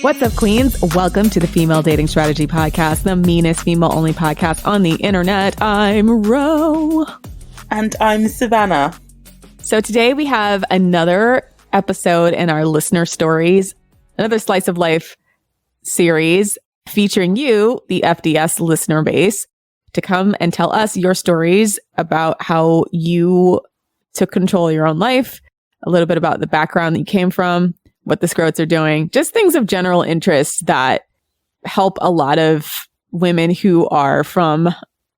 What's up, queens? Welcome to the Female Dating Strategy Podcast, the meanest female-only podcast on the internet. I'm Ro. And I'm Savannah. So today we have another episode in our listener stories, another slice of life series featuring you, the FDS listener base, to come and tell us your stories about how you took control of your own life, a little bit about the background that you came from, what the Scroats are doing, just things of general interest that help a lot of women who are from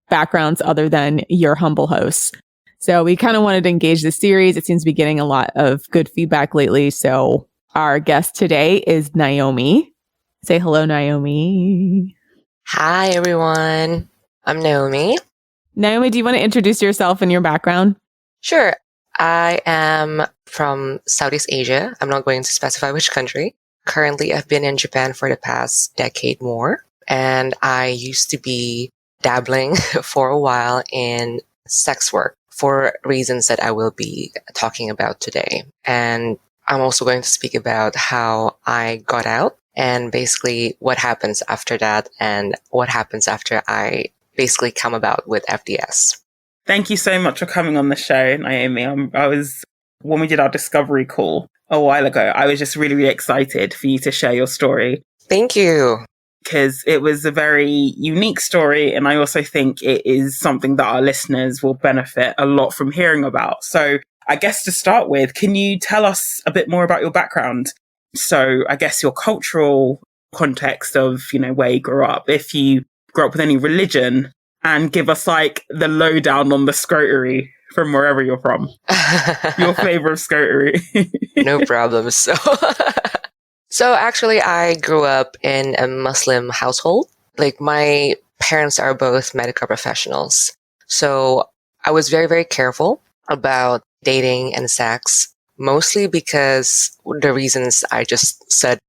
backgrounds other than your humble hosts. So we kind of wanted to engage this series. It seems to be getting a lot of good feedback lately. So our guest today is Naomi. Say hello, Naomi. Hi, everyone. I'm Naomi. Naomi, do you want to introduce yourself and your background? Sure. I am from Southeast Asia. I'm not going to specify which country. Currently, I've been in Japan for the past decade more. And I used to be dabbling for a while in sex work for reasons that I will be talking about today. And I'm also going to speak about how I got out and basically what happens after that and what happens after I basically come about with FDS. Thank you so much for coming on the show, Naomi. When we did our discovery call a while ago, I was just really, really excited for you to share your story. Thank you. Because it was a very unique story, and I also think it is something that our listeners will benefit a lot from hearing about. So I guess to start with, can you tell us a bit more about your background? So I guess your cultural context of, where you grew up, if you grew up with any religion, and give us like the lowdown on the scrotery from wherever you're from. Your flavor of scrotery. No problem. So actually I grew up in a Muslim household. Like my parents are both medical professionals. So I was very, very careful about dating and sex, mostly because the reasons I just said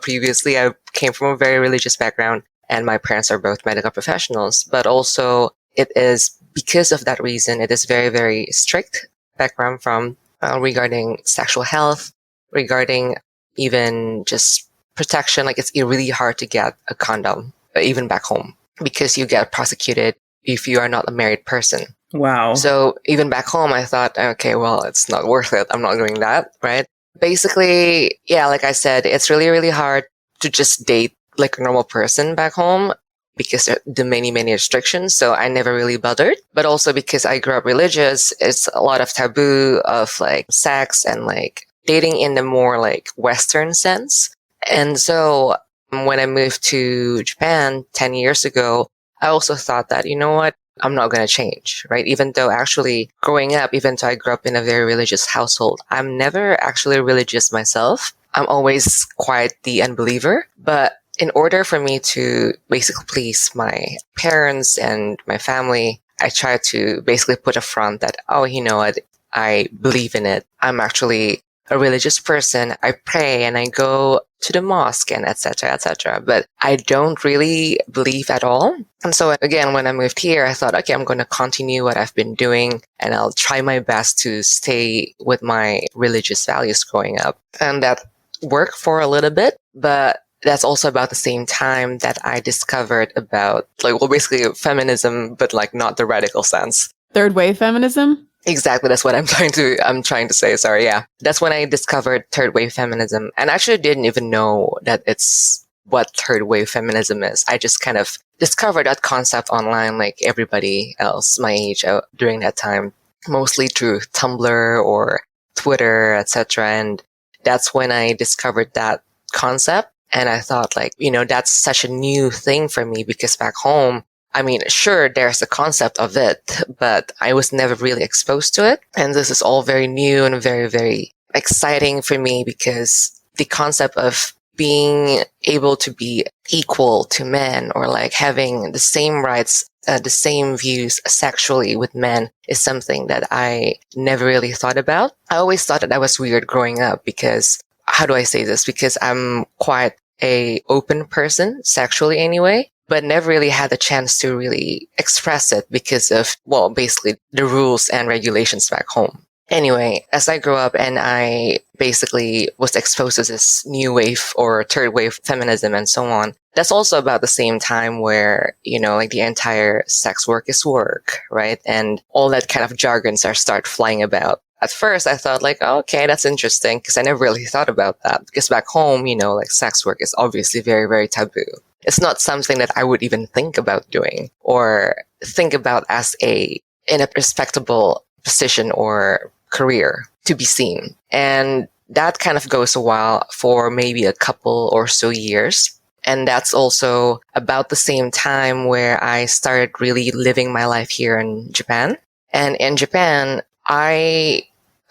previously. I came from a very religious background. And my parents are both medical professionals, but also it is because of that reason, it is very, very strict background from regarding sexual health, regarding even just protection. Like it's really hard to get a condom, even back home, because you get prosecuted if you are not a married person. Wow. So even back home, I thought, okay, well, it's not worth it. I'm not doing that, right? Basically, yeah, like I said, it's really, really hard to just date like a normal person back home because there are the many, many restrictions. So I never really bothered. But also because I grew up religious, it's a lot of taboo of like sex and like dating in the more like Western sense. And so when I moved to Japan 10 years ago, I also thought that, you know what, I'm not going to change, right? Even though actually growing up, even though I grew up in a very religious household, I'm never actually religious myself. I'm always quite the unbeliever. But in order for me to basically please my parents and my family, I try to basically put a front that, oh, you know what, I believe in it. I'm actually a religious person. I pray and I go to the mosque and etc., etc. But I don't really believe at all. And so again, when I moved here, I thought, okay, I'm going to continue what I've been doing and I'll try my best to stay with my religious values growing up. And that worked for a little bit, but that's also about the same time that I discovered about basically feminism, but like not the radical sense. Third wave feminism? Exactly. That's what I'm trying to say. Sorry. Yeah. That's when I discovered third wave feminism, and I actually didn't even know that it's what third wave feminism is. I just kind of discovered that concept online like everybody else my age during that time, mostly through Tumblr or Twitter, etc. And that's when I discovered that concept. And I thought that's such a new thing for me because back home, I mean, sure, there's a concept of it, but I was never really exposed to it. And this is all very new and very, very exciting for me because the concept of being able to be equal to men or like having the same rights, the same views sexually with men is something that I never really thought about. I always thought that I was weird growing up because how do I say this? Because I'm quite a open person sexually anyway, but never really had the chance to really express it because of, basically the rules and regulations back home. Anyway, as I grew up and I basically was exposed to this new wave or third wave feminism and so on, that's also about the same time where, like the entire sex work is work, right? And all that kind of jargons are start flying about. At first, I thought like, oh, okay, that's interesting because I never really thought about that. Because back home, like sex work is obviously very, very taboo. It's not something that I would even think about doing or think about as in a respectable position or career to be seen. And that kind of goes a while for maybe a couple or so years. And that's also about the same time where I started really living my life here in Japan. And in Japan, I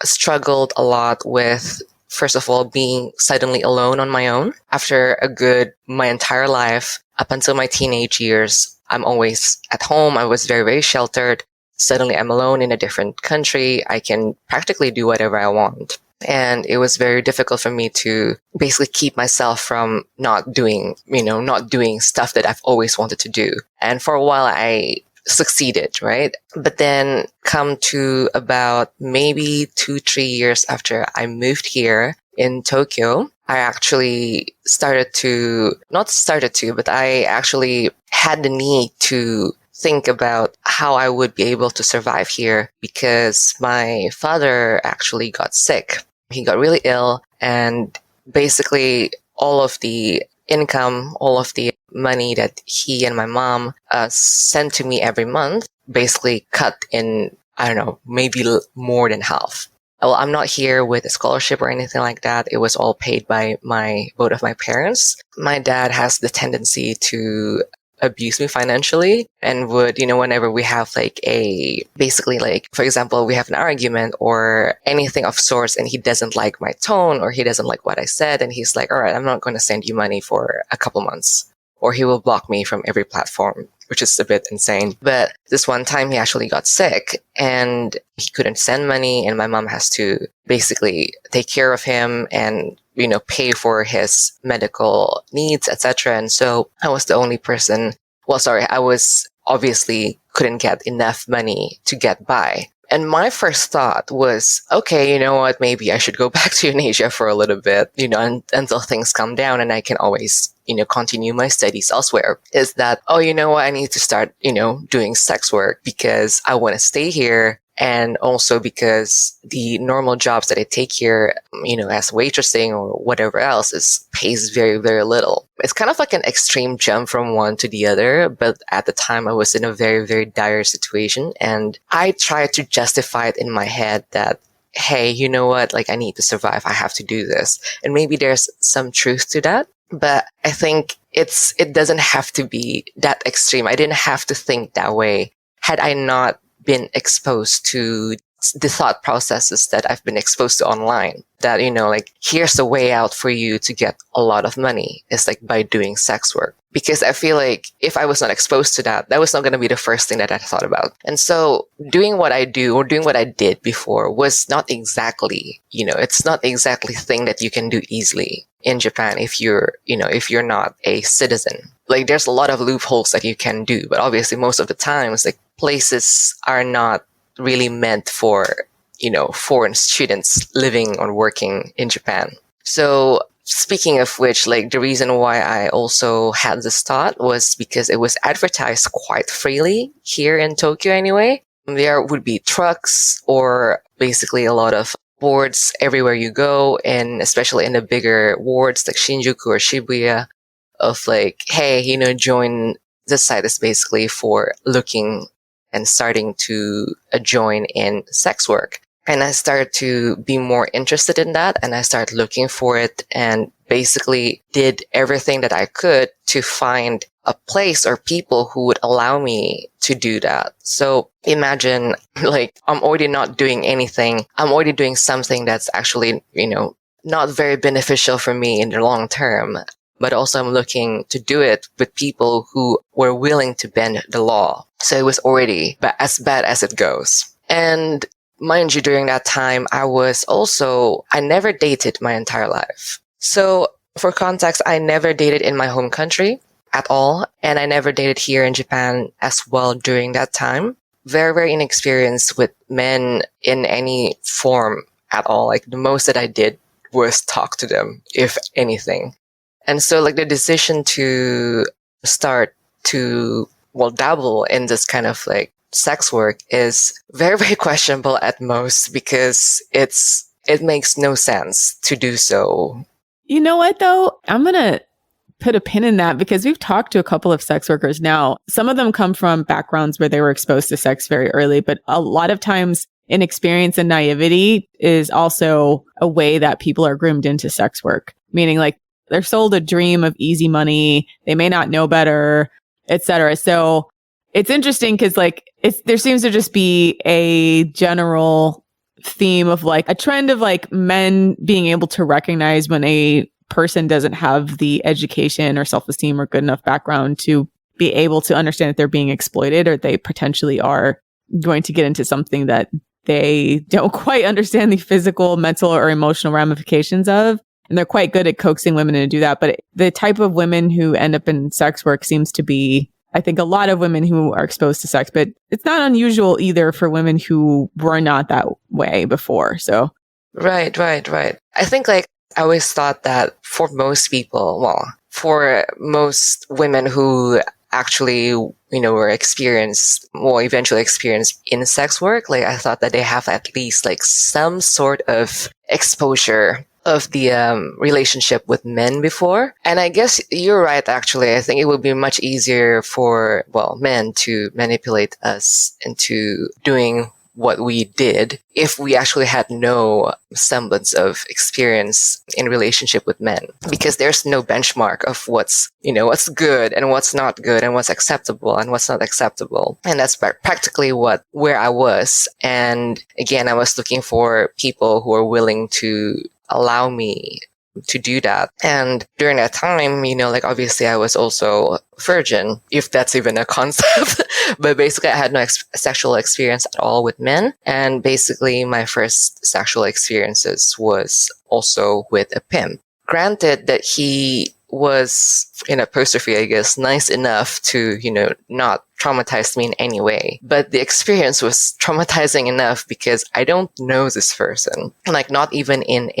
struggled a lot with, first of all, being suddenly alone on my own. After my entire life, up until my teenage years, I'm always at home. I was very, very sheltered. Suddenly I'm alone in a different country. I can practically do whatever I want. And it was very difficult for me to basically keep myself from not doing stuff that I've always wanted to do. And for a while I succeeded, right? But then come to about maybe 2-3 years after I moved here in Tokyo, I actually but I actually had the need to think about how I would be able to survive here because my father actually got sick. He got really ill and basically all of the income, all of the money that he and my mom sent to me every month basically cut in, I don't know, maybe more than half. Well, I'm not here with a scholarship or anything like that. It was all paid by both of my parents. My dad has the tendency to abuse me financially and would, whenever we have for example, we have an argument or anything of sorts and he doesn't like my tone or he doesn't like what I said and he's like, all right, I'm not going to send you money for a couple months, or he will block me from every platform, which is a bit insane. But this one time he actually got sick and he couldn't send money and my mom has to basically take care of him and pay for his medical needs, etc. And so I was the only person. I was obviously couldn't get enough money to get by. And my first thought was, okay, you know what? Maybe I should go back to Indonesia for a little bit, until things calm down and I can always, continue my studies elsewhere. Is that, oh, you know what? I need to start, doing sex work because I want to stay here. And also because the normal jobs that I take here, as waitressing or whatever else pays very, very little. It's kind of like an extreme jump from one to the other. But at the time I was in a very, very dire situation. And I tried to justify it in my head that, hey, you know what? Like I need to survive. I have to do this. And maybe there's some truth to that. But I think it doesn't have to be that extreme. I didn't have to think that way had I not been exposed to the thought processes that I've been exposed to online. That, here's the way out for you to get a lot of money. It's like by doing sex work. Because I feel like if I was not exposed to that, that was not going to be the first thing that I thought about. And so doing what I do or doing what I did before was not exactly, it's not exactly a thing that you can do easily in Japan if you're not a citizen. Like there's a lot of loopholes that you can do, but obviously most of the times, like places are not really meant for, foreign students living or working in Japan. So speaking of which, like the reason why I also had this thought was because it was advertised quite freely here in Tokyo anyway. There would be trucks or basically a lot of boards everywhere you go, and especially in the bigger wards like Shinjuku or Shibuya of like, hey, join this site is basically for looking and starting to join in sex work. And I started to be more interested in that and I started looking for it and basically did everything that I could to find a place or people who would allow me to do that. So imagine like I'm already not doing anything. I'm already doing something that's actually, not very beneficial for me in the long term. But also I'm looking to do it with people who were willing to bend the law. So it was already as bad as it goes. And mind you, during that time, I never dated my entire life. So for context, I never dated in my home country at all. And I never dated here in Japan as well during that time. very, very inexperienced with men in any form at all. Like the most that I did was talk to them, if anything. And so like the decision to start to, well, dabble in this kind of like sex work is very, very questionable at most, because it makes no sense to do so. You know what, though? I'm going to put a pin in that, because we've talked to a couple of sex workers now. Some of them come from backgrounds where they were exposed to sex very early, but a lot of times inexperience and naivety is also a way that people are groomed into sex work, meaning like they're sold a dream of easy money. They may not know better, etc. So it's interesting because like there seems to just be a general theme of like a trend of like men being able to recognize when a person doesn't have the education or self-esteem or good enough background to be able to understand that they're being exploited, or they potentially are going to get into something that they don't quite understand the physical, mental, or emotional ramifications of. And they're quite good at coaxing women to do that. But the type of women who end up in sex work seems to be, I think, a lot of women who are exposed to sex, but it's not unusual either for women who were not that way before. So. Right. I think like I always thought that for most people, well, for most women who actually, were eventually experienced in sex work, like I thought that they have at least like some sort of exposure of the relationship with men before. And I guess you're right, actually. I think it would be much easier for, men to manipulate us into doing what we did if we actually had no semblance of experience in relationship with men, because there's no benchmark of what's good and what's not good and what's acceptable and what's not acceptable. And that's practically where I was. And again, I was looking for people who are willing to allow me to do that. And during that time, obviously I was also virgin, if that's even a concept. But basically I had no sexual experience at all with men. And basically my first sexual experiences was also with a pimp. Granted that he was, in apostrophe, I guess, nice enough to, not traumatize me in any way. But the experience was traumatizing enough because I don't know this person. Like, not even in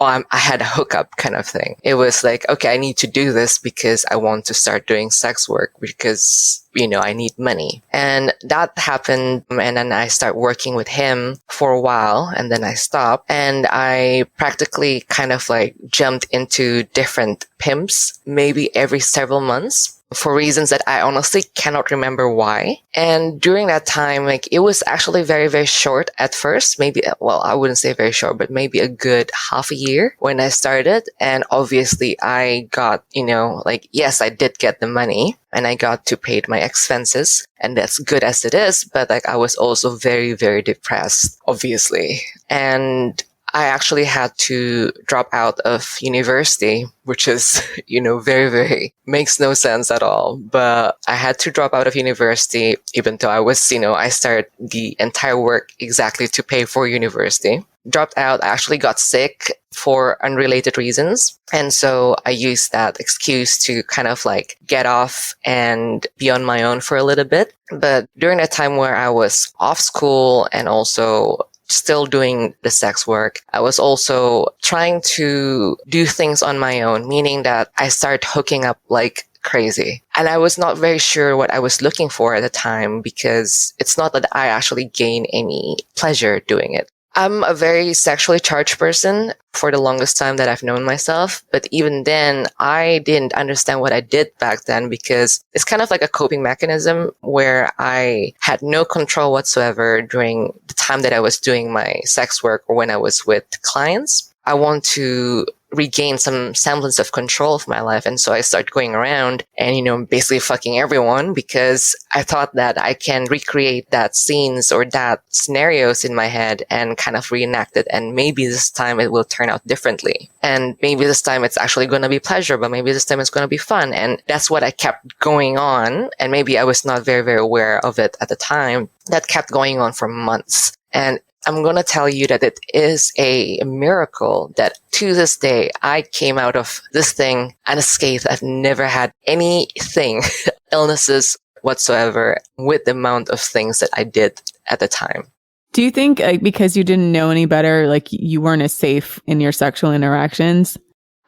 I had a hookup kind of thing. It was like, okay, I need to do this because I want to start doing sex work because, I need money. And that happened. And then I start working with him for a while, and then I stopped. And I practically kind of like jumped into different pimps, maybe every several months, for reasons that I honestly cannot remember why. And during that time, like, it was actually very, very short at first. Maybe, I wouldn't say very short, but maybe a good half a year when I started. And obviously I got, yes, I did get the money and I got to pay my expenses, and that's good as it is. But like, I was also very, very depressed, obviously. And I actually had to drop out of university, which is, very, very makes no sense at all. But I had to drop out of university, even though I was, I started the entire work exactly to pay for university. Dropped out, I actually got sick for unrelated reasons. And so I used that excuse to kind of like get off and be on my own for a little bit. But during that time where I was off school and also still doing the sex work, I was also trying to do things on my own, meaning that I started hooking up like crazy. And I was not very sure what I was looking for at the time, because it's not that I actually gain any pleasure doing it. I'm a very sexually charged person for the longest time that I've known myself. But even then, I didn't understand what I did back then, because it's kind of like a coping mechanism where I had no control whatsoever during the time that I was doing my sex work or when I was with clients. I want to regain some semblance of control of my life. And so I started going around and, basically fucking everyone, because I thought that I can recreate that scenes or that scenarios in my head and kind of reenact it. And maybe this time it will turn out differently. And maybe this time it's actually going to be pleasure, but maybe this time it's going to be fun. And that's what I kept going on. And maybe I was not very, very aware of it at the time. That kept going on for months. And I'm going to tell you that it is a miracle that to this day, I came out of this thing unscathed. I've never had anything, illnesses, whatsoever with the amount of things that I did at the time. Do you think because you didn't know any better, like you weren't as safe in your sexual interactions?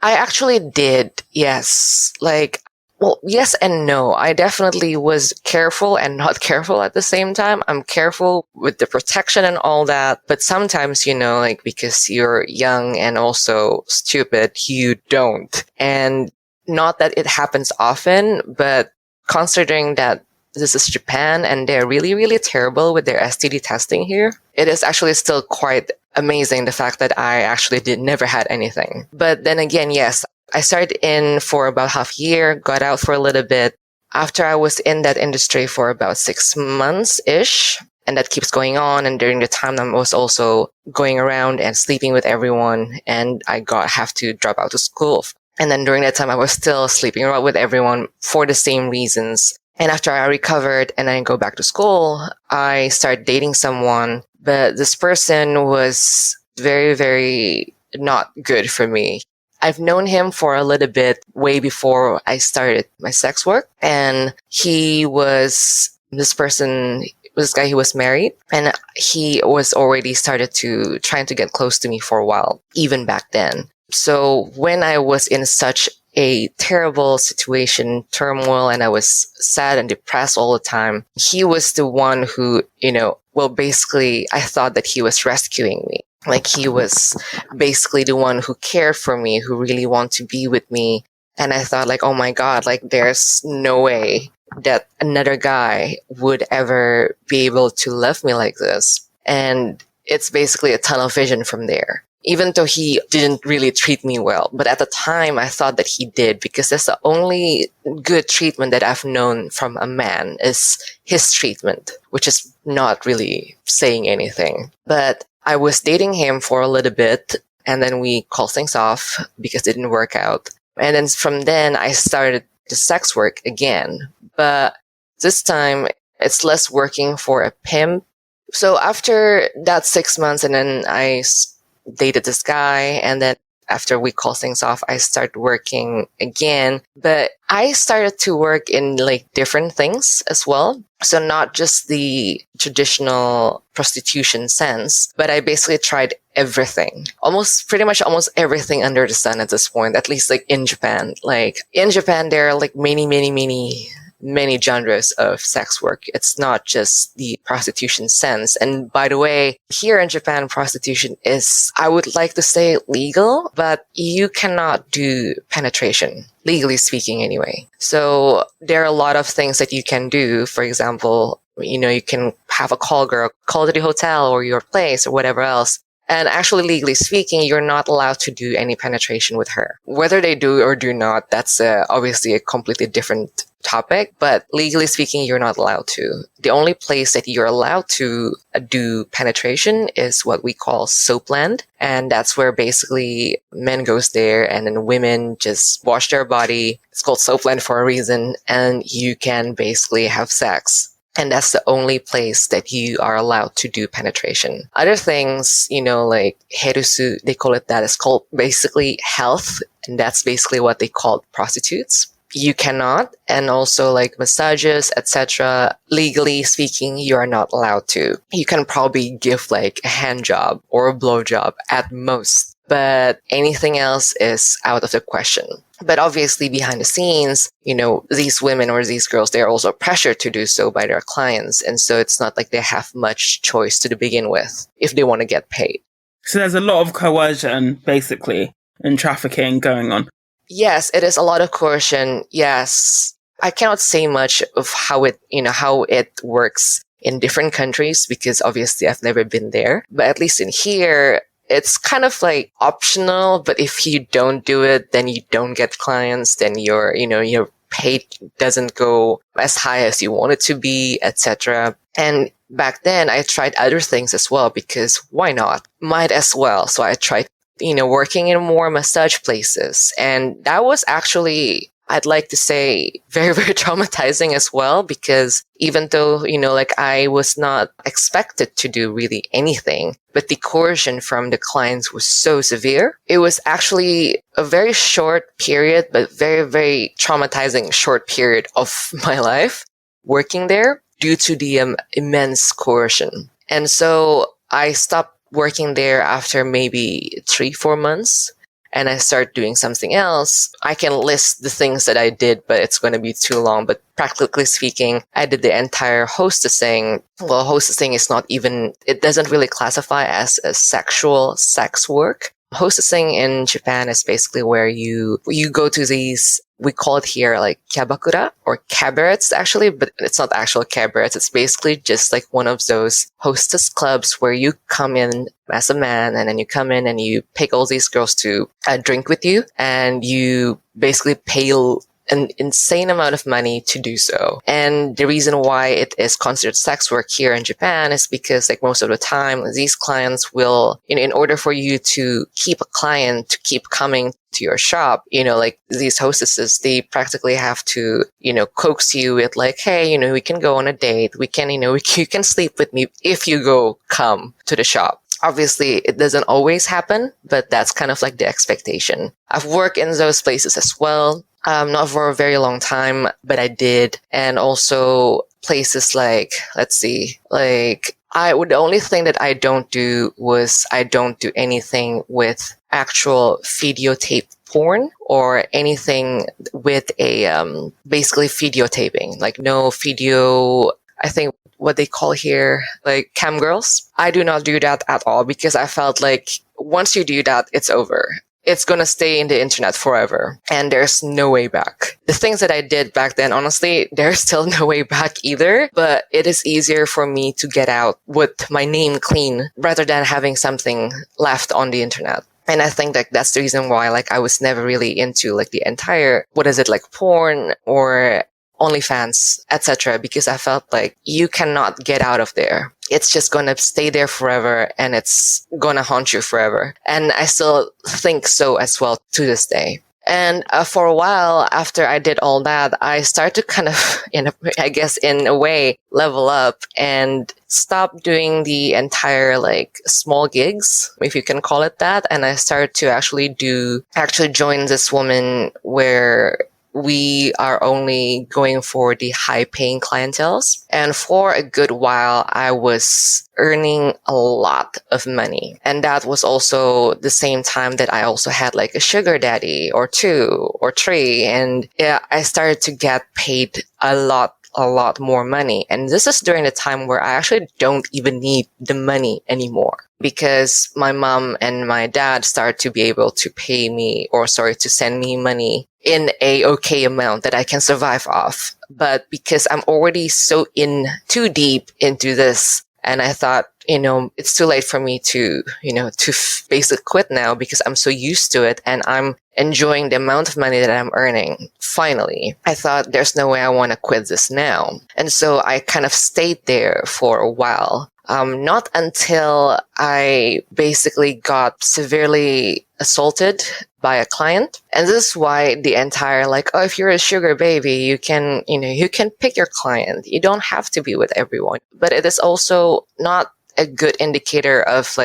I actually did, yes. Well, yes and no. I definitely was careful and not careful at the same time. I'm careful with the protection and all that. But sometimes, because you're young and also stupid, you don't. And not that it happens often, but considering that this is Japan and they're really, really terrible with their STD testing here, it is actually still quite amazing the fact that I actually never had anything. But then again, yes, I started in for about half a year, got out for a little bit. After I was in that industry for about 6 months-ish, and that keeps going on. And during the time, I was also going around and sleeping with everyone, and I have to drop out of school. And then during that time, I was still sleeping around with everyone for the same reasons. And after I recovered and I go back to school, I started dating someone, but this person was very, very not good for me. I've known him for a little bit way before I started my sex work. And he was this guy, he was married, and he was already started to trying to get close to me for a while, even back then. So when I was in such a terrible situation, turmoil, and I was sad and depressed all the time, he was the one who, basically I thought that he was rescuing me. Like he was basically the one who cared for me, who really wanted to be with me. And I thought like, oh my God, like there's no way that another guy would ever be able to love me like this. And it's basically a tunnel vision from there. Even though he didn't really treat me well. But at the time, I thought that he did, because that's the only good treatment that I've known from a man is his treatment, which is not really saying anything. But I was dating him for a little bit, and then we called things off because it didn't work out. And then from then, I started the sex work again. But this time, it's less working for a pimp. So after that 6 months, and then I dated this guy, and then after we call things off, I started working again. But I started to work in like different things as well. So not just the traditional prostitution sense, but I basically tried everything. Pretty much almost everything under the sun at this point, at least like in Japan. Like in Japan, there are like many genres of sex work. It's not just the prostitution sense. And by the way, here in Japan, prostitution is, I would like to say legal, but you cannot do penetration, legally speaking anyway. So there are a lot of things that you can do. For example, you can have a call girl, call to the hotel or your place or whatever else. And actually, legally speaking, you're not allowed to do any penetration with her. Whether they do or do not, that's obviously a completely different topic. But legally speaking, you're not allowed to. The only place that you're allowed to do penetration is what we call soapland. And that's where basically men goes there and then women just wash their body. It's called soapland for a reason. And you can basically have sex. And that's the only place that you are allowed to do penetration. Other things, like herusu, they call it that. It's called basically health. And that's basically what they call prostitutes. You cannot. And also like massages, etc. Legally speaking, you are not allowed to. You can probably give like a hand job or a blow job at most. But anything else is out of the question. But obviously behind the scenes, these women or these girls, they are also pressured to do so by their clients. And so it's not like they have much choice to begin with if they want to get paid. So there's a lot of coercion, basically, and trafficking going on. Yes, it is a lot of coercion. Yes. I cannot say much of how it works in different countries because obviously I've never been there. But at least in here, it's kind of like optional, but if you don't do it, then you don't get clients, then your pay doesn't go as high as you want it to be, etc. And back then I tried other things as well because why not? Might as well. So I tried, working in more massage places. And that was actually, I'd like to say, very, very traumatizing as well, because even though, I was not expected to do really anything, but the coercion from the clients was so severe. It was actually a very short period, but very, very traumatizing short period of my life. working there due to the immense coercion. And so I stopped working there after maybe 3-4 months. And I start doing something else. I can list the things that I did, but it's going to be too long. But practically speaking, I did the entire hostessing. Well, hostessing is not even, it doesn't really classify as a sexual sex work. Hostessing in Japan is basically where you go to these, we call it here like kyabakura or cabarets actually, but it's not actual cabarets. It's basically just like one of those hostess clubs where you come in as a man and then you come in and you pick all these girls to drink with you, and you basically pay an insane amount of money to do so. And the reason why it is considered sex work here in Japan is because like most of the time, these clients will, in order for you to keep a client to keep coming to your shop, like these hostesses, they practically have to, coax you with like, hey, we can go on a date. We can, you can sleep with me if you come to the shop. Obviously, it doesn't always happen, but that's kind of like the expectation. I've worked in those places as well. Not for a very long time, but I did. And also places like, let's see, like the only thing that I don't do was I don't do anything with actual videotape porn or anything with a, basically videotaping, like no video, I think what they call here, like cam girls. I do not do that at all because I felt like once you do that, it's over. It's going to stay in the internet forever and there's no way back. The things that I did back then, honestly, there's still no way back either, but it is easier for me to get out with my name clean rather than having something left on the internet. And I think that that's the reason why, like, I was never really into like the entire, like porn or OnlyFans, etc. because I felt like you cannot get out of there. It's just going to stay there forever and it's going to haunt you forever. And I still think so as well to this day. And for a while after I did all that, I started to kind of, in a way, level up and stop doing the entire like small gigs, if you can call it that. And I started to actually join this woman where we are only going for the high paying clienteles. And for a good while, I was earning a lot of money. And that was also the same time that I also had like a sugar daddy or 2 or 3. And yeah, I started to get paid a lot more money. And this is during the time where I actually don't even need the money anymore because my mom and my dad started to be able to to send me money in a okay amount that I can survive off. But because I'm already so too deep into this, and I thought, it's too late for me to basically quit now because I'm so used to it and I'm enjoying the amount of money that I'm earning. Finally, I thought there's no way I want to quit this now. And so I kind of stayed there for a while. Not until I basically got severely assaulted by a client. And this is why the entire if you're a sugar baby, you can pick your client. You don't have to be with everyone. But it is also not a good indicator of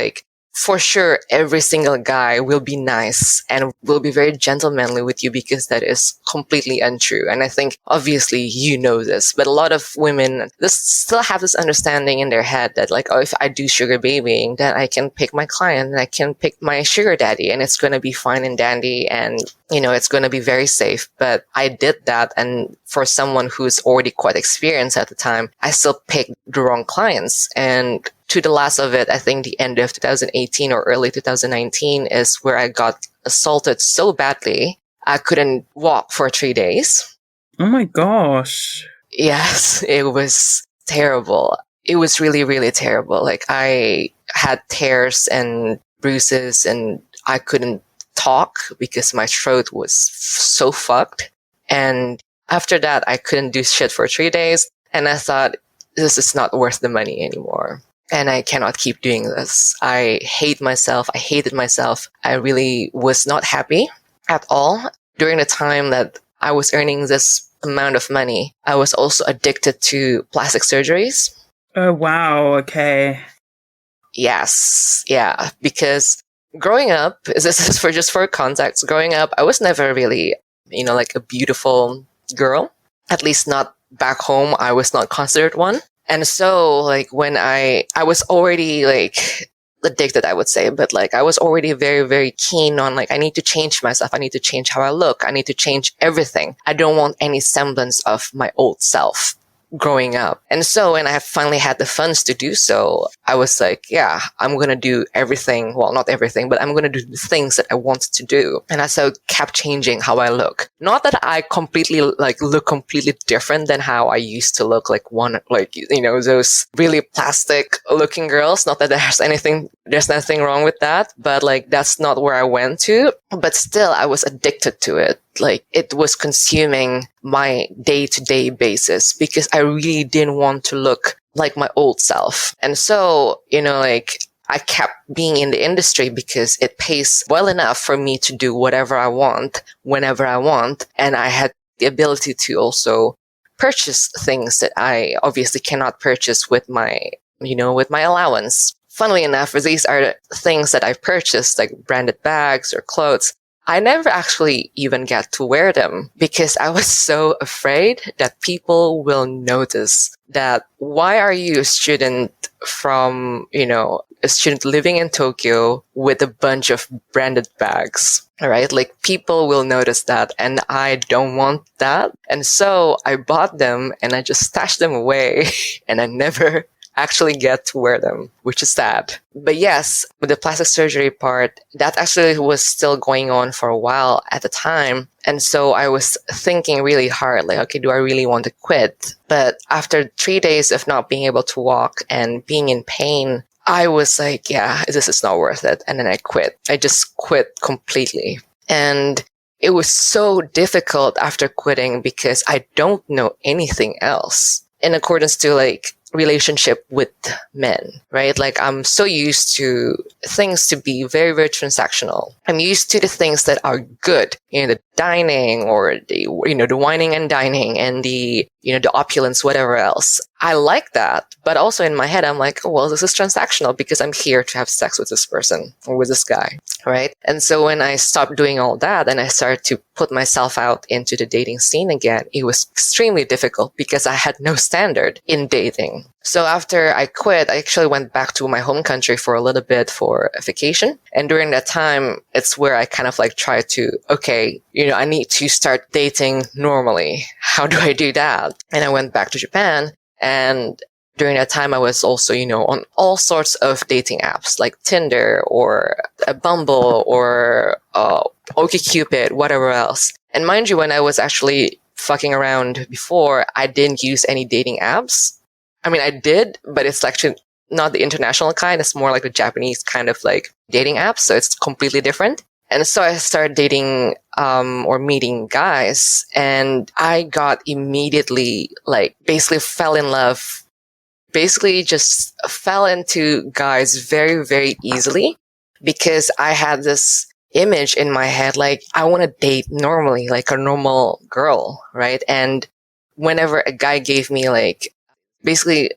for sure, every single guy will be nice and will be very gentlemanly with you because that is completely untrue. And I think obviously you know this, but a lot of women still have this understanding in their head that if I do sugar babying, then I can pick my client and I can pick my sugar daddy and it's going to be fine and dandy and, it's going to be very safe. But I did that. And for someone who's already quite experienced at the time, I still picked the wrong clients. And to the last of it, I think the end of 2018 or early 2019 is where I got assaulted so badly, I couldn't walk for 3 days. Oh my gosh. Yes, it was terrible. It was really, really terrible. I had tears and bruises and I couldn't talk because my throat was so fucked. And after that, I couldn't do shit for 3 days. And I thought, this is not worth the money anymore. And I cannot keep doing this. I hate myself. I hated myself. I really was not happy at all. During the time that I was earning this amount of money, I was also addicted to plastic surgeries. Oh, wow. Okay. Yes. Yeah. Because growing up, this is for context, growing up, I was never really, a beautiful girl. At least not back home, I was not considered one. And so like when I was already like addicted, I would say, but like I was already very, very keen on like, I need to change myself. I need to change how I look. I need to change everything. I don't want any semblance of my old self growing up. And so when I finally had the funds to do so, I was like, yeah, I'm going to do everything. Well, not everything, but I'm going to do the things that I wanted to do. And I so kept changing how I look. Not that I completely like look completely different than how I used to look like those really plastic looking girls. Not that there's nothing wrong with that, but like that's not where I went to. But still, I was addicted to it. Like it was consuming my day-to-day basis because I really didn't want to look like my old self. And so, like I kept being in the industry because it pays well enough for me to do whatever I want, whenever I want. And I had the ability to also purchase things that I obviously cannot purchase with my allowance. Funnily enough, these are the things that I've purchased, like branded bags or clothes. I never actually even get to wear them because I was so afraid that people will notice that why are you a student from, a student living in Tokyo with a bunch of branded bags, all right? Like people will notice that and I don't want that. And so I bought them and I just stashed them away and I never actually get to wear them, which is sad. But yes, with the plastic surgery part, that actually was still going on for a while at the time. And so I was thinking really hard, like, okay, do I really want to quit? But after 3 days of not being able to walk and being in pain, I was like, yeah, this is not worth it. And then I quit. I just quit completely. And it was so difficult after quitting because I don't know anything else in accordance to like relationship with men, right? Like I'm so used to things to be very, very transactional. I'm used to the things that are good, the dining or the wining and dining and the opulence, whatever else. I like that. But also in my head, I'm like, oh, well, this is transactional because I'm here to have sex with this person or with this guy, right? And so when I stopped doing all that and I started to put myself out into the dating scene again, it was extremely difficult because I had no standard in dating. So after I quit, I actually went back to my home country for a little bit for a vacation. And during that time, it's where I kind of like tried to, okay, I need to start dating normally. How do I do that? And I went back to Japan. And during that time, I was also, on all sorts of dating apps like Tinder or a Bumble or OkCupid, whatever else. And mind you, when I was actually fucking around before, I didn't use any dating apps. I mean, I did, but it's actually not the international kind. It's more like the Japanese kind of like dating apps. So it's completely different. And so I started dating or meeting guys, and I got immediately like basically fell in love, basically just fell into guys very, very easily because I had this image in my head like I want to date normally, like a normal girl, right? And whenever a guy gave me like basically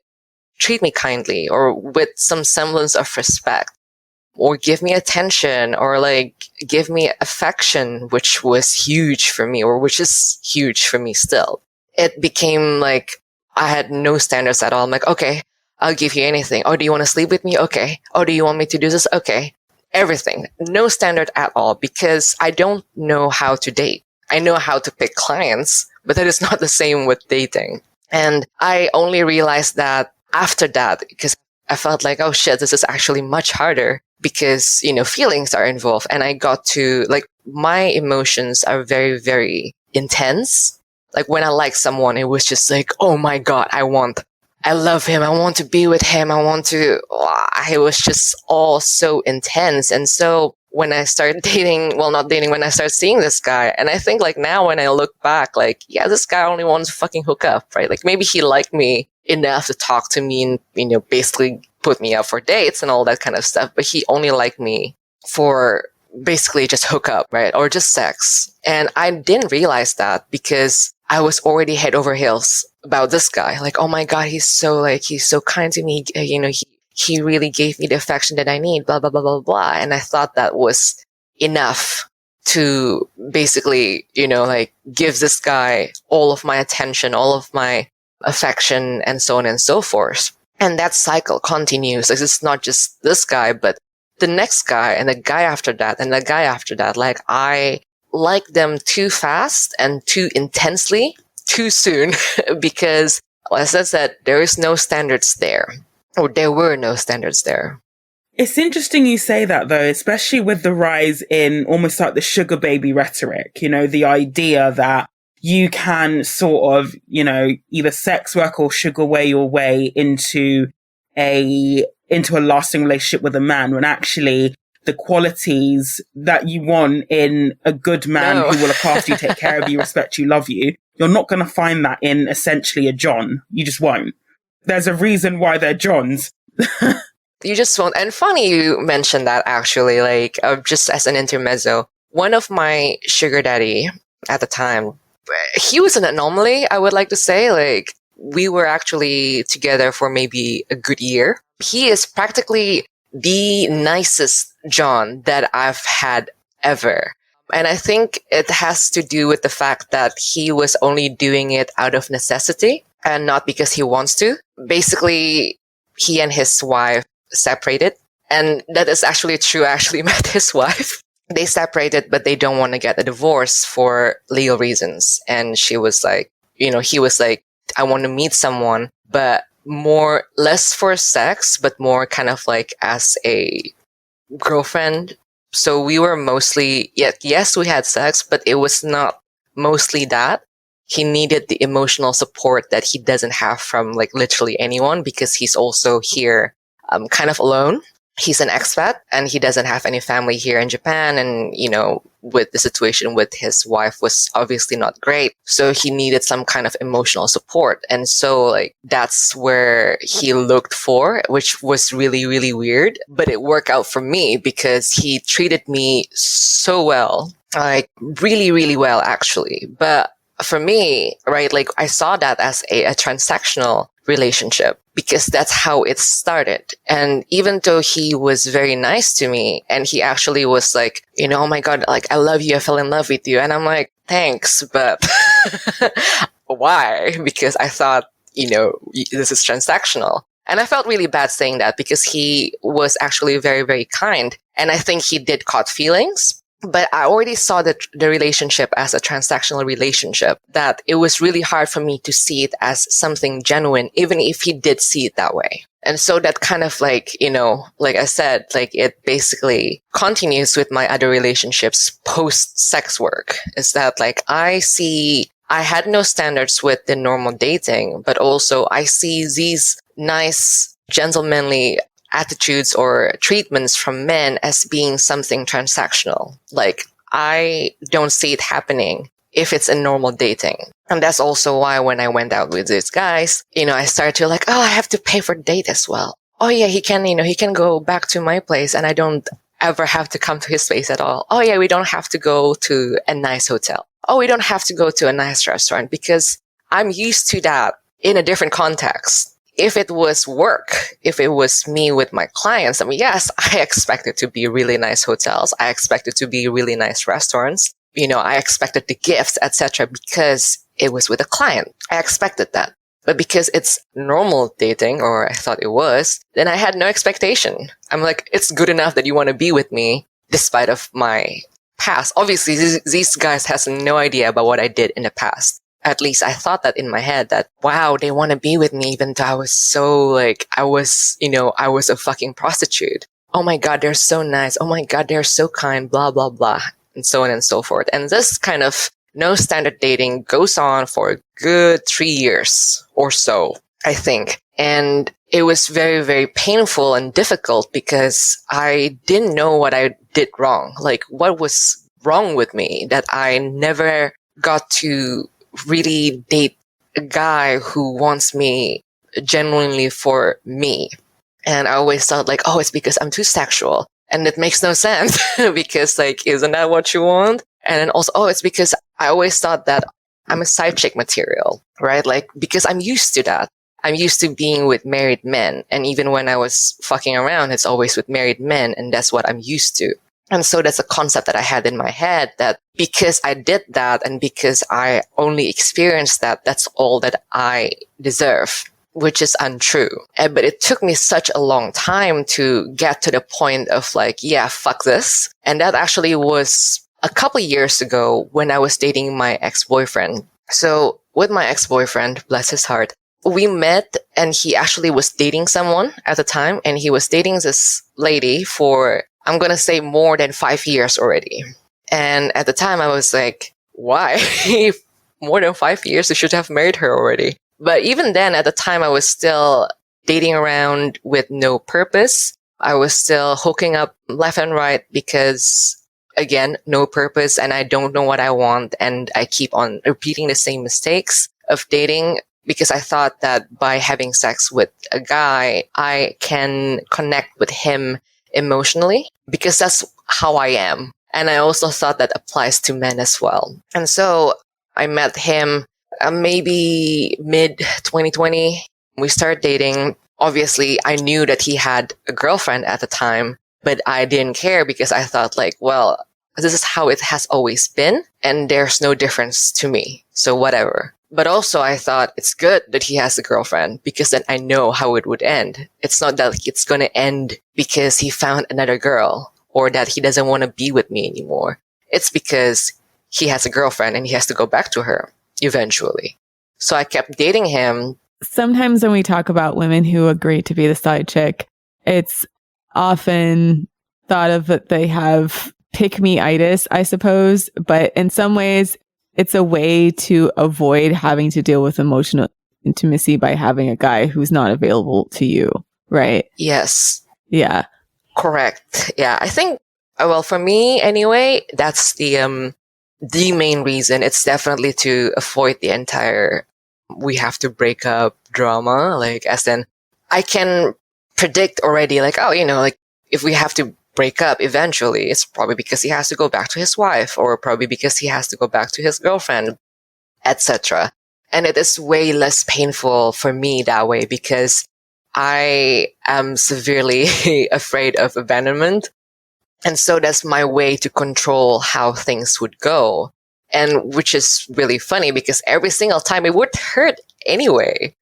treat me kindly or with some semblance of respect, or give me attention or like give me affection, which was huge for me or which is huge for me still. It became like I had no standards at all. I'm like, okay, I'll give you anything. Oh, do you want to sleep with me? Okay. Oh, do you want me to do this? Okay. Everything. No standard at all because I don't know how to date. I know how to pick clients, but that is not the same with dating. And I only realized that after that because I felt like, oh shit, this is actually much harder because, feelings are involved. And I got to like, my emotions are very, very intense. Like when I like someone, it was just like, oh my God, I love him. I want to be with him. It was just all so intense. And so when I started when I started seeing this guy, and I think like now when I look back, like, yeah, this guy only wants to fucking hook up, right? Like maybe he liked me enough to talk to me and, basically put me up for dates and all that kind of stuff. But he only liked me for basically just hook up, right? Or just sex. And I didn't realize that because I was already head over heels about this guy. Like, oh my God, he's so kind to me. He really gave me the affection that I need, blah, blah, blah, blah, blah. And I thought that was enough to basically, like give this guy all of my attention, all of my affection, and so on and so forth. And that cycle continues. Like, it's not just this guy, but the next guy and the guy after that and the guy after that. Like, I like them too fast and too intensely, too soon, because as I said, there is no standards there, or there were no standards there. It's interesting you say that, though, especially with the rise in almost like the sugar baby rhetoric, the idea that you can sort of, either sex work or sugar way your way into a lasting relationship with a man, when actually the qualities that you want in a good man who will look after you, take care of you, respect you, love you, you're not going to find that in essentially a John. You just won't. There's a reason why they're Johns. You just won't. And funny you mentioned that, actually, like, just as an intermezzo, one of my sugar daddy at the time, he was an anomaly, I would like to say. Like, we were actually together for maybe a good year. He is practically the nicest John that I've had ever. And I think it has to do with the fact that he was only doing it out of necessity and not because he wants to. Basically, he and his wife separated. And that is actually true. I actually met his wife. They separated, but they don't want to get a divorce for legal reasons. And she was like, he was like, I want to meet someone, but less for sex, but more kind of like as a girlfriend. So we were mostly, yes, we had sex, but it was not mostly that. He needed the emotional support that he doesn't have from like literally anyone, because he's also here kind of alone. He's an expat and he doesn't have any family here in Japan. And, with the situation with his wife was obviously not great. So he needed some kind of emotional support. And so like, that's where he looked for, which was really, really weird. But it worked out for me because he treated me so well, like really, really well, actually. But for me, right, like I saw that as a transactional relationship because that's how it started. And even though he was very nice to me and he actually was like, oh my God, like I love you, I fell in love with you. And I'm like, thanks, but why? Because I thought, this is transactional. And I felt really bad saying that because he was actually very, very kind. And I think he did caught feelings. But I already saw the relationship as a transactional relationship, that it was really hard for me to see it as something genuine, even if he did see it that way. And so that kind of like, like I said, like it basically continues with my other relationships post sex work, is that like I had no standards with the normal dating, but also I see these nice, gentlemanly attitudes or treatments from men as being something transactional. Like, I don't see it happening if it's in normal dating. And that's also why when I went out with these guys, I started to like, oh, I have to pay for date as well. Oh yeah, he can go back to my place and I don't ever have to come to his place at all. Oh yeah, we don't have to go to a nice hotel. Oh, we don't have to go to a nice restaurant because I'm used to that in a different context. If it was work, if it was me with my clients, I mean, yes, I expect it to be really nice hotels. I expect it to be really nice restaurants. I expected the gifts, etc., because it was with a client. I expected that. But because it's normal dating, or I thought it was, then I had no expectation. I'm like, it's good enough that you want to be with me despite of my past. Obviously, these guys has no idea about what I did in the past. At least I thought that in my head that, wow, they want to be with me even though I was so like, I was a fucking prostitute. Oh my God, they're so nice. Oh my God, they're so kind, blah, blah, blah, and so on and so forth. And this kind of no standard dating goes on for a good 3 years or so, I think. And it was very, very painful and difficult because I didn't know what I did wrong. Like, what was wrong with me that I never got to really date a guy who wants me genuinely for me. And I always thought like, oh, it's because I'm too sexual. And it makes no sense because like, isn't that what you want? And then also, oh, it's because I always thought that I'm a side chick material, right? Like, because I'm used to that. I'm used to being with married men. And even when I was fucking around, it's always with married men. And that's what I'm used to. And so that's a concept that I had in my head, that because I did that and because I only experienced that, that's all that I deserve, which is untrue. But it took me such a long time to get to the point of like, yeah, fuck this. And that actually was a couple years ago when I was dating my ex-boyfriend. So with my ex-boyfriend, bless his heart, we met and he actually was dating someone at the time, and he was dating this lady for, I'm going to say, more than 5 years already. And at the time I was like, why? More than 5 years? You should have married her already. But even then, at the time, I was still dating around with no purpose. I was still hooking up left and right because, again, no purpose, and I don't know what I want. And I keep on repeating the same mistakes of dating because I thought that by having sex with a guy, I can connect with him emotionally because that's how I am. And I also thought that applies to men as well. And so I met him maybe mid 2020. We started dating. Obviously, I knew that he had a girlfriend at the time, but I didn't care because I thought like, well, this is how it has always been, and there's no difference to me. So whatever. But also I thought it's good that he has a girlfriend because then I know how it would end. It's not that it's going to end because he found another girl or that he doesn't want to be with me anymore. It's because he has a girlfriend and he has to go back to her eventually. So I kept dating him. Sometimes when we talk about women who agree to be the side chick, it's often thought of that they have pick-me-itis, I suppose. But in some ways, it's a way to avoid having to deal with emotional intimacy by having a guy who's not available to you, right? Yes. Yeah. Correct. Yeah. I think, well, for me anyway, that's the main reason. It's definitely to avoid the entire we have to break up drama. Like, as in, I can predict already, like, oh, like if we have to break up eventually, it's probably because he has to go back to his wife, or probably because he has to go back to his girlfriend, etc. And it is way less painful for me that way because I am severely afraid of abandonment. And so that's my way to control how things would go. And which is really funny because every single time it would hurt anyway,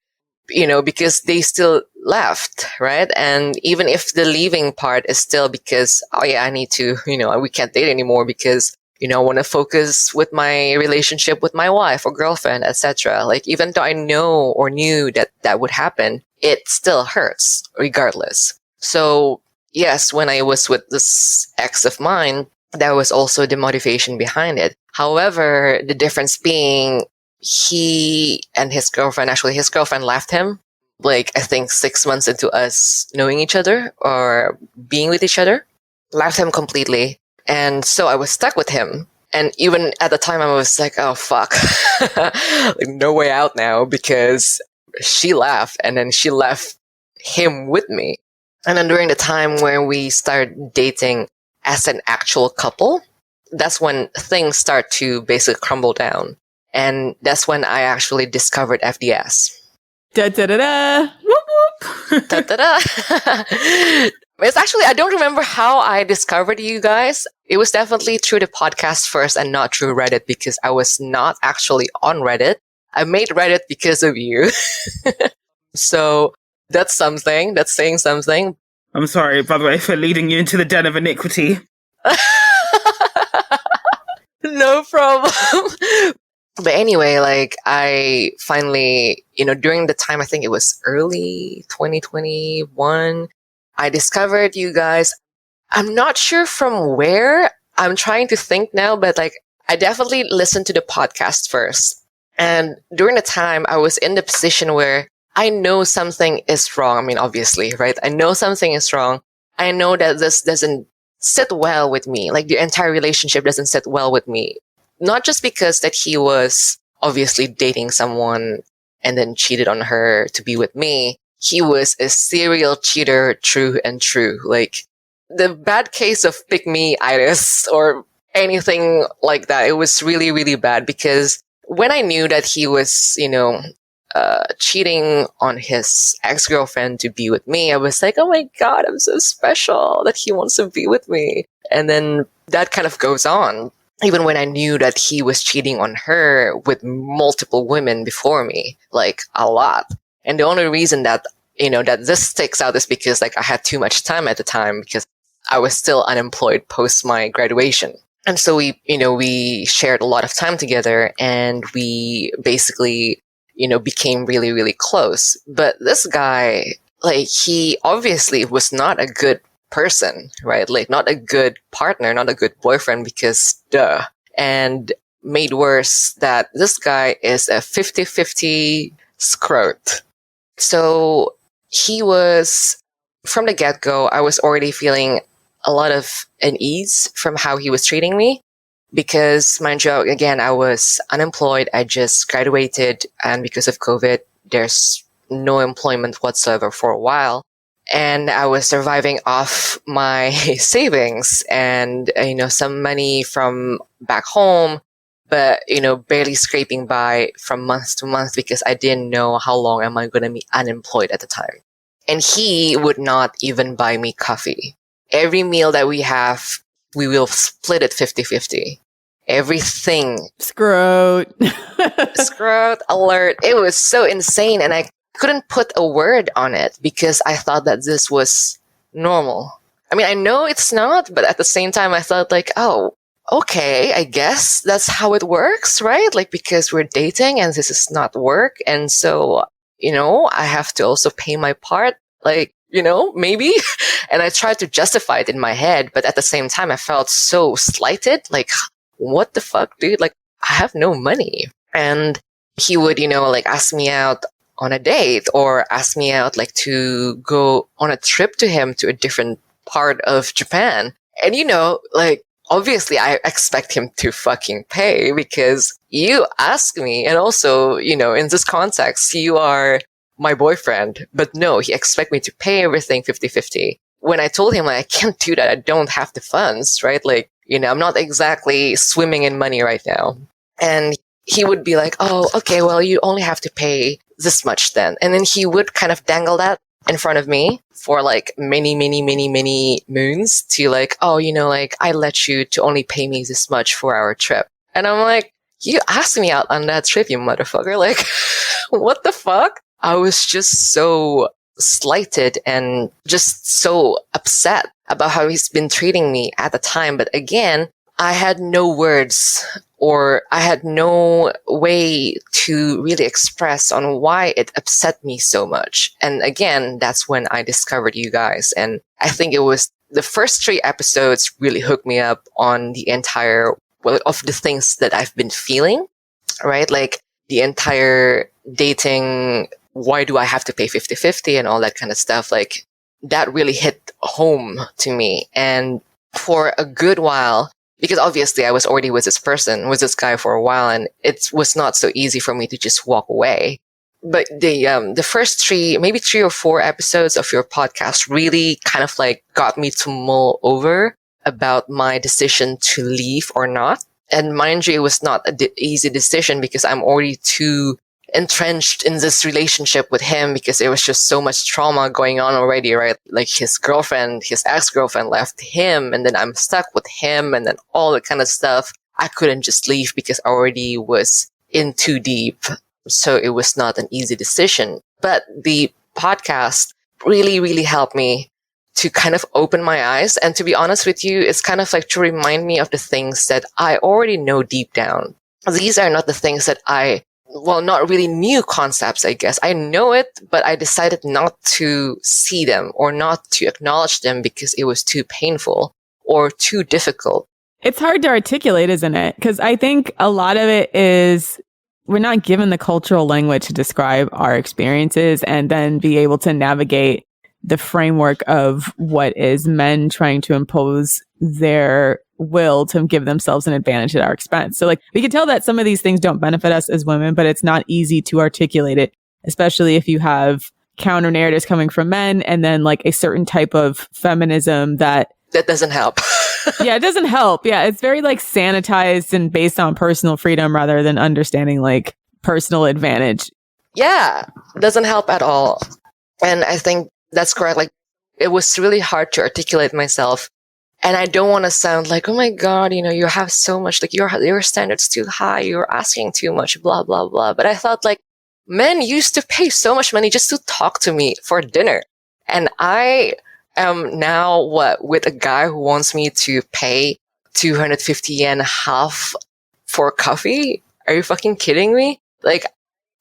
because they still left, right? And even if the leaving part is still because, oh yeah, I need to, we can't date anymore because, I want to focus with my relationship with my wife or girlfriend, etc. Like, even though I know or knew that that would happen, it still hurts regardless. So yes, when I was with this ex of mine, that was also the motivation behind it. However, the difference being he and his girlfriend, actually his girlfriend left him, like I think 6 months into us knowing each other or being with each other, left him completely. And so I was stuck with him. And even at the time I was like, oh fuck, like no way out now because she left and then she left him with me. And then during the time when we started dating as an actual couple, that's when things start to basically crumble down. And that's when I actually discovered FDS. Da da da da. Whoop whoop. Da da da. It's actually, I don't remember how I discovered you guys. It was definitely through the podcast first and not through Reddit because I was not actually on Reddit. I made Reddit because of you. So that's something. That's saying something. I'm sorry, by the way, for leading you into the den of iniquity. No problem. But anyway, like I finally, during the time, I think it was early 2021, I discovered you guys. I'm not sure from where. I'm trying to think now, but like I definitely listened to the podcast first. And during the time, I was in the position where I know something is wrong. I mean, obviously, right? I know something is wrong. I know that this doesn't sit well with me. Like the entire relationship doesn't sit well with me. Not just because that he was obviously dating someone and then cheated on her to be with me. He was a serial cheater, true and true. Like the bad case of pick-me-itis or anything like that. It was really, really bad because when I knew that he was, cheating on his ex-girlfriend to be with me, I was like, oh my God, I'm so special that he wants to be with me. And then that kind of goes on. Even when I knew that he was cheating on her with multiple women before me, like a lot. And the only reason that, that this sticks out is because like I had too much time at the time because I was still unemployed post my graduation. And so we shared a lot of time together and we basically, became really, really close. But this guy, like he obviously was not a good person, right? Like not a good partner, not a good boyfriend because duh. And made worse that this guy is a 50-50 scrote. So he was, from the get-go, I was already feeling a lot of unease from how he was treating me. Because, mind you, again, I was unemployed. I just graduated. And because of COVID, there's no employment whatsoever for a while. And I was surviving off my savings and, some money from back home, but, barely scraping by from month to month because I didn't know how long am I going to be unemployed at the time. And he would not even buy me coffee. Every meal that we have, we will split it 50-50. Everything. Scrote. Scrote alert. It was so insane. And I couldn't put a word on it because I thought that this was normal. I mean, I know it's not, but at the same time, I thought like, oh, okay, I guess that's how it works, right? Like, because we're dating and this is not work. And so, I have to also pay my part, like, maybe. And I tried to justify it in my head, but at the same time, I felt so slighted. Like, what the fuck, dude? Like, I have no money. And he would, like ask me out on a date or ask me out like to go on a trip to him to a different part of Japan. And like obviously I expect him to fucking pay because you ask me. And also, in this context, you are my boyfriend. But no, he expect me to pay everything 50-50. When I told him like, I can't do that, I don't have the funds, right? Like, I'm not exactly swimming in money right now. And he would be like, oh, okay, well, you only have to pay this much then. And then he would kind of dangle that in front of me for like many, many, many, many moons to like, oh, like I let you to only pay me this much for our trip. And I'm like, you asked me out on that trip, you motherfucker. Like, what the fuck? I was just so slighted and just so upset about how he's been treating me at the time. But again, I had no words or I had no way to really express on why it upset me so much. And again, that's when I discovered you guys. And I think it was the first 3 episodes really hooked me up on the entire, of the things that I've been feeling, right? Like the entire dating, why do I have to pay 50-50 and all that kind of stuff? Like that really hit home to me. And for a good while, because obviously I was already with this guy for a while, and it was not so easy for me to just walk away. But the first 3, maybe 3 or 4 episodes of your podcast really kind of like got me to mull over about my decision to leave or not. And mind you, it was not an easy decision because I'm already too entrenched in this relationship with him because there was just so much trauma going on already, right? Like his ex-girlfriend left him and then I'm stuck with him and then all that kind of stuff. I couldn't just leave because I already was in too deep. So it was not an easy decision. But the podcast really, really helped me to kind of open my eyes. And to be honest with you, it's kind of like to remind me of the things that I already know deep down. These are not the things that not really new concepts, I guess. I know it, but I decided not to see them or not to acknowledge them because it was too painful or too difficult. It's hard to articulate, isn't it? Because I think a lot of it is we're not given the cultural language to describe our experiences and then be able to navigate the framework of what is men trying to impose their will to give themselves an advantage at our expense. So like we can tell that some of these things don't benefit us as women, but it's not easy to articulate it, especially if you have counter narratives coming from men and then like a certain type of feminism that doesn't help. Yeah, it doesn't help. Yeah, it's very like sanitized and based on personal freedom rather than understanding like personal advantage. Yeah, doesn't help at all. And I think that's correct. Like it was really hard to articulate myself. And I don't want to sound like, oh my God, you have so much, like your standards too high, you're asking too much, blah, blah, blah. But I thought like men used to pay so much money just to talk to me for dinner. And I am now with a guy who wants me to pay 250 yen half for coffee? Are you fucking kidding me? Like,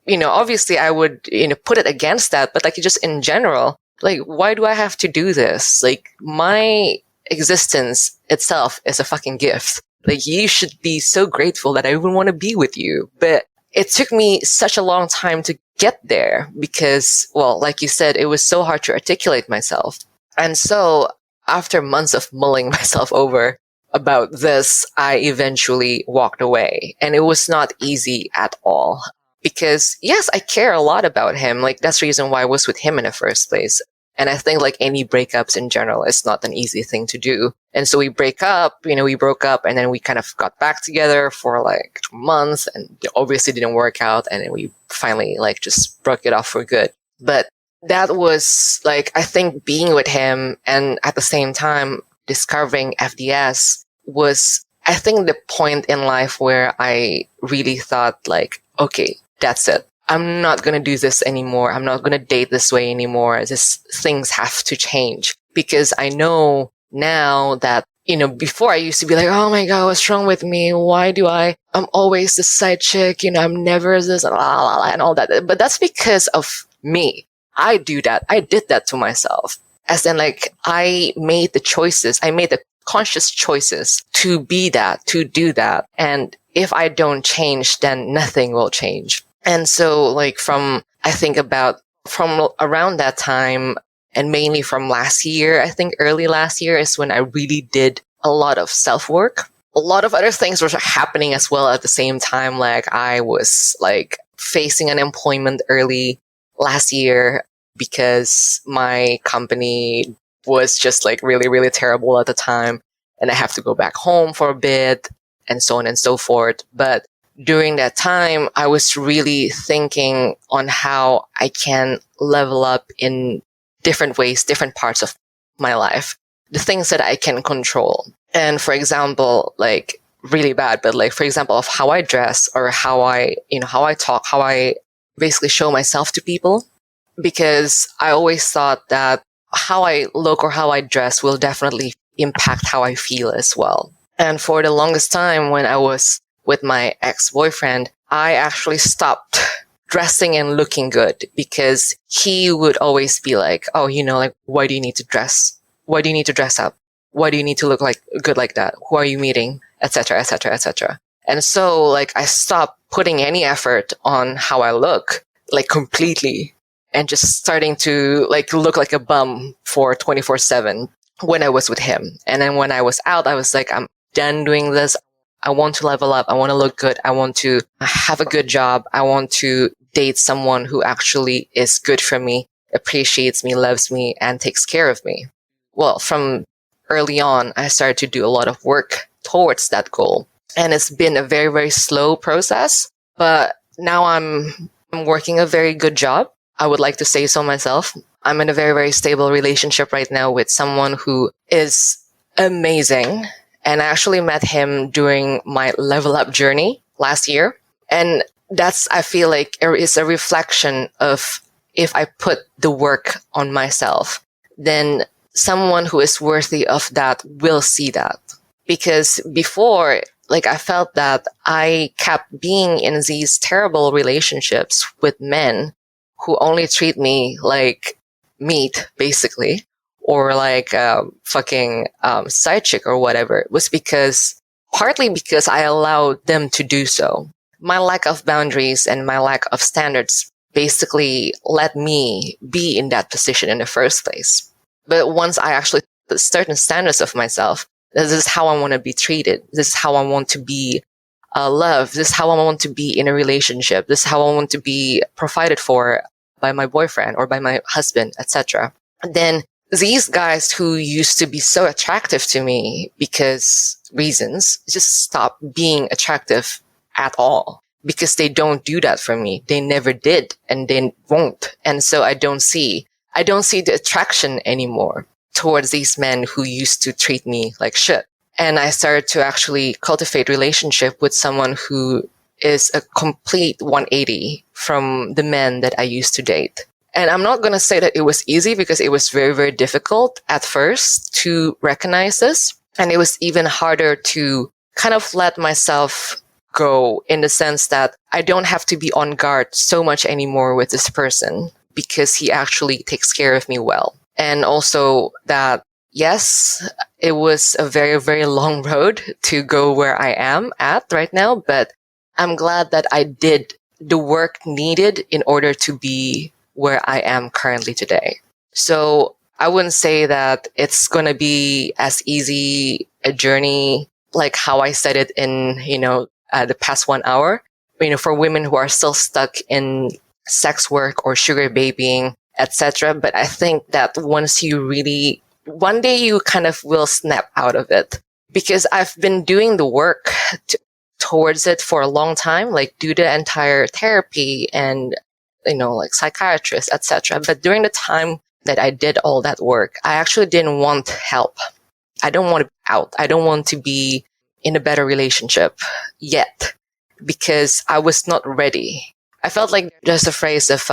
obviously I would, put it against that, but like just in general, like, why do I have to do this? Like, my existence itself is a fucking gift. Like, you should be so grateful that I even want to be with you. But it took me such a long time to get there because, well, like you said, it was so hard to articulate myself. And so after months of mulling myself over about this, I eventually walked away. And it was not easy at all. Because yes, I care a lot about him. Like, that's the reason why I was with him in the first place. And I think like any breakups in general, it's not an easy thing to do. And so we broke up and then we kind of got back together for like months and it obviously didn't work out. And then we finally like just broke it off for good. But that was like, I think being with him and at the same time discovering FDS was, I think, the point in life where I really thought like, okay, that's it. I'm not going to do this anymore. I'm not going to date this way anymore. Things have to change because I know now that, before I used to be like, oh my God, what's wrong with me? Why I'm always the side chick, I'm never this and all that. But that's because of me. I do that. I did that to myself. As in like, I made the conscious choices to be that, to do that. And if I don't change, then nothing will change. And so like from around that time and mainly from last year, I think early last year is when I really did a lot of self-work. A lot of other things were happening as well at the same time. Like I was like facing unemployment early last year because my company was just like really, really terrible at the time. And I have to go back home for a bit and so on and so forth. But during that time, I was really thinking on how I can level up in different ways, different parts of my life, the things that I can control. And for example, like really bad, but like, for example, of how I dress or how I talk, how I basically show myself to people. Because I always thought that how I look or how I dress will definitely impact how I feel as well. And for the longest time when I was with my ex-boyfriend, I actually stopped dressing and looking good because he would always be like, oh, like, why do you need to dress? Why do you need to dress up? Why do you need to look like good like that? Who are you meeting? Etc., etc., etc. And so like I stopped putting any effort on how I look, like completely, and just starting to like look like a bum for 24/7 when I was with him. And then when I was out, I was like, I'm done doing this. I want to level up. I want to look good. I want to have a good job. I want to date someone who actually is good for me, appreciates me, loves me, and takes care of me. Well, from early on, I started to do a lot of work towards that goal. And it's been a very, very slow process. But now I'm working a very good job. I would like to say so myself. I'm in a very, very stable relationship right now with someone who is amazing. And I actually met him during my level up journey last year. And I feel like it's a reflection of if I put the work on myself, then someone who is worthy of that will see that. Because before, like I felt that I kept being in these terrible relationships with men who only treat me like meat, basically, or like fucking side chick or whatever. It was partly because I allowed them to do so. My lack of boundaries and my lack of standards basically let me be in that position in the first place. But once I actually put certain standards of myself, this is how I want to be treated. This is how I want to be loved. This is how I want to be in a relationship. This is how I want to be provided for by my boyfriend or by my husband, etc. Then these guys who used to be so attractive to me because reasons just stop being attractive at all because they don't do that for me. They never did and they won't. And so I don't see the attraction anymore. towards these men who used to treat me like shit. And I started to actually cultivate relationship with someone who is a complete 180 from the men that I used to date. And I'm not going to say that it was easy, because it was very, very difficult at first to recognize this. And it was even harder to kind of let myself go, in the sense that I don't have to be on guard so much anymore with this person, because he actually takes care of me well. And also that, yes, it was a very, very long road to go where I am at right now, but I'm glad that I did the work needed in order to be where I am currently today. So I wouldn't say that it's going to be as easy a journey like how I said it in, the past 1 hour. For women who are still stuck in sex work or sugar babying, etc. But I think that once you really, one day you kind of will snap out of it, because I've been doing the work towards it for a long time, like do the entire therapy and, like psychiatrist, etc. But during the time that I did all that work, I actually didn't want help. I don't want to be out. I don't want to be in a better relationship yet, because I was not ready. I felt like there's a phrase of,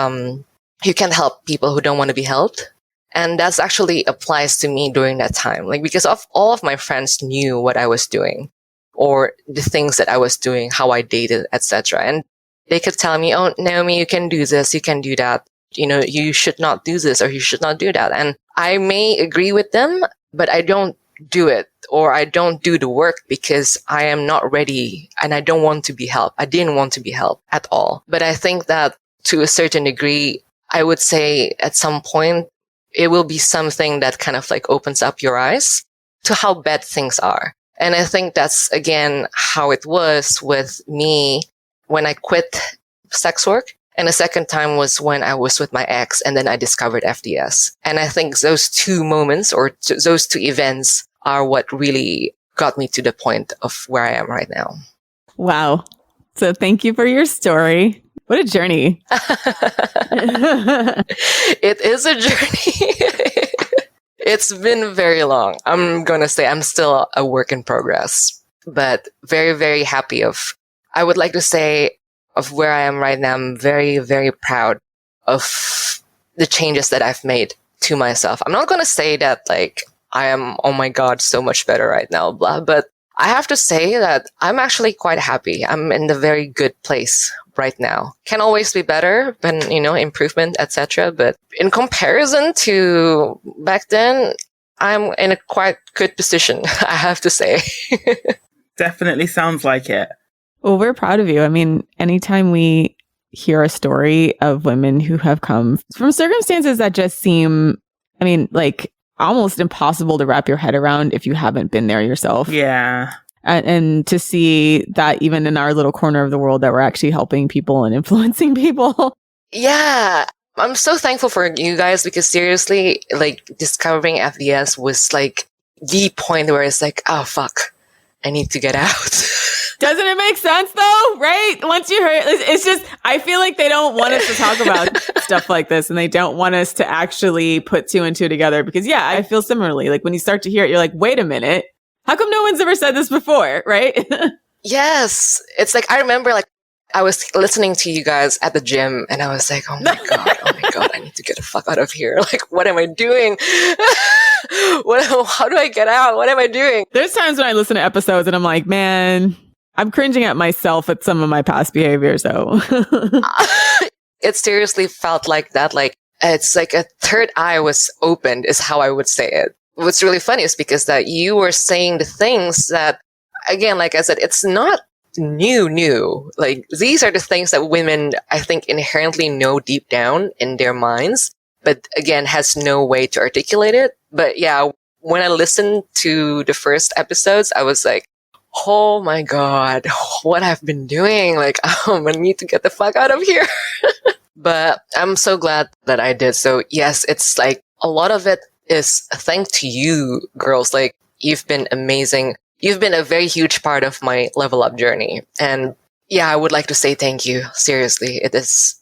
you can't help people who don't want to be helped. And that's actually applies to me during that time. Like, because all of my friends knew what I was doing, or the things that I was doing, how I dated, etc. And they could tell me, oh, Naomi, you can do this, you can do that. You should not do this, or you should not do that. And I may agree with them, but I don't do it, or I don't do the work because I am not ready and I don't want to be helped. I didn't want to be helped at all. But I think that to a certain degree, I would say at some point, it will be something that kind of like opens up your eyes to how bad things are. And I think that's, again, how it was with me when I quit sex work. And the second time was when I was with my ex, and then I discovered FDS. And I think those two moments, or those two events, are what really got me to the point of where I am right now. Wow. So thank you for your story. What a journey. It is a journey. It's been very long. I'm going to say I'm still a work in progress, but very, very happy I would like to say of where I am right now. I'm very, very proud of the changes that I've made to myself. I'm not going to say that like I am, oh my God, so much better right now, blah, but I have to say that I'm actually quite happy. I'm in a very good place right now. Can always be better, but improvement, etc. But in comparison to back then, I'm in a quite good position, I have to say. Definitely sounds like it. Well, we're proud of you. I mean, anytime we hear a story of women who have come from circumstances that just seem, like almost impossible to wrap your head around if you haven't been there yourself. Yeah. And to see that even in our little corner of the world that we're actually helping people and influencing people. Yeah. I'm so thankful for you guys, because seriously, like discovering FDS was like the point where it's like, oh, fuck, I need to get out. Doesn't it make sense though? Right? Once you heard, it's just, I feel like they don't want us to talk about stuff like this, and they don't want us to actually put two and two together, because yeah, I feel similarly. Like when you start to hear it, you're like, wait a minute, how come no one's ever said this before? Right? Yes. It's like, I remember like I was listening to you guys at the gym, and I was like, oh my God, I need to get the fuck out of here. Like, what am I doing? How do I get out? What am I doing? There's times when I listen to episodes and I'm like, man, I'm cringing at myself at some of my past behaviors, though. It seriously felt like that. Like, it's like a third eye was opened, is how I would say it. What's really funny is because that you were saying the things that, again, like I said, it's not new. Like, these are the things that women, I think, inherently know deep down in their minds, but again, has no way to articulate it. But yeah, when I listened to the first episodes, I was like, oh my God, what I've been doing. Like, I need to get the fuck out of here. But I'm so glad that I did. So yes, it's like a lot of it is a thanks to you girls. Like, you've been amazing. You've been a very huge part of my level up journey. And yeah, I would like to say thank you. Seriously, it's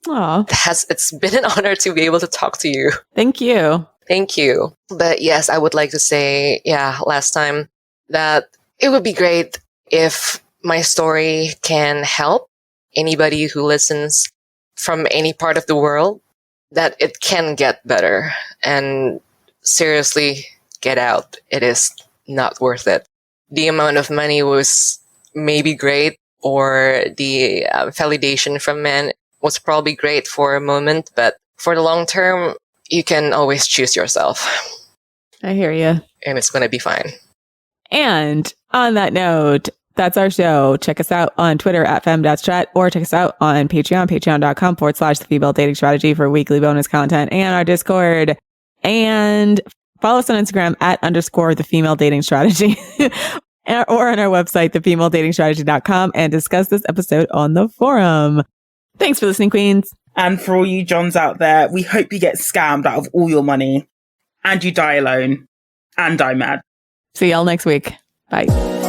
been an honor to be able to talk to you. Thank you. Thank you. But yes, I would like to say, last time that it would be great if my story can help anybody who listens from any part of the world, that it can get better. And seriously, get out. It is not worth it. The amount of money was maybe great, or the validation from men was probably great for a moment, but for the long term, you can always choose yourself. I hear you. And it's going to be fine. And on that note, that's our show. Check us out on Twitter at fem.strat, or check us out on Patreon, patreon.com/the female dating strategy for weekly bonus content and our Discord. And follow us on Instagram at _the female dating strategy or on our website, thefemaledatingstrategy.com, and discuss this episode on the forum. Thanks for listening, Queens. And for all you Johns out there, we hope you get scammed out of all your money and you die alone and die mad. See y'all next week. Bye.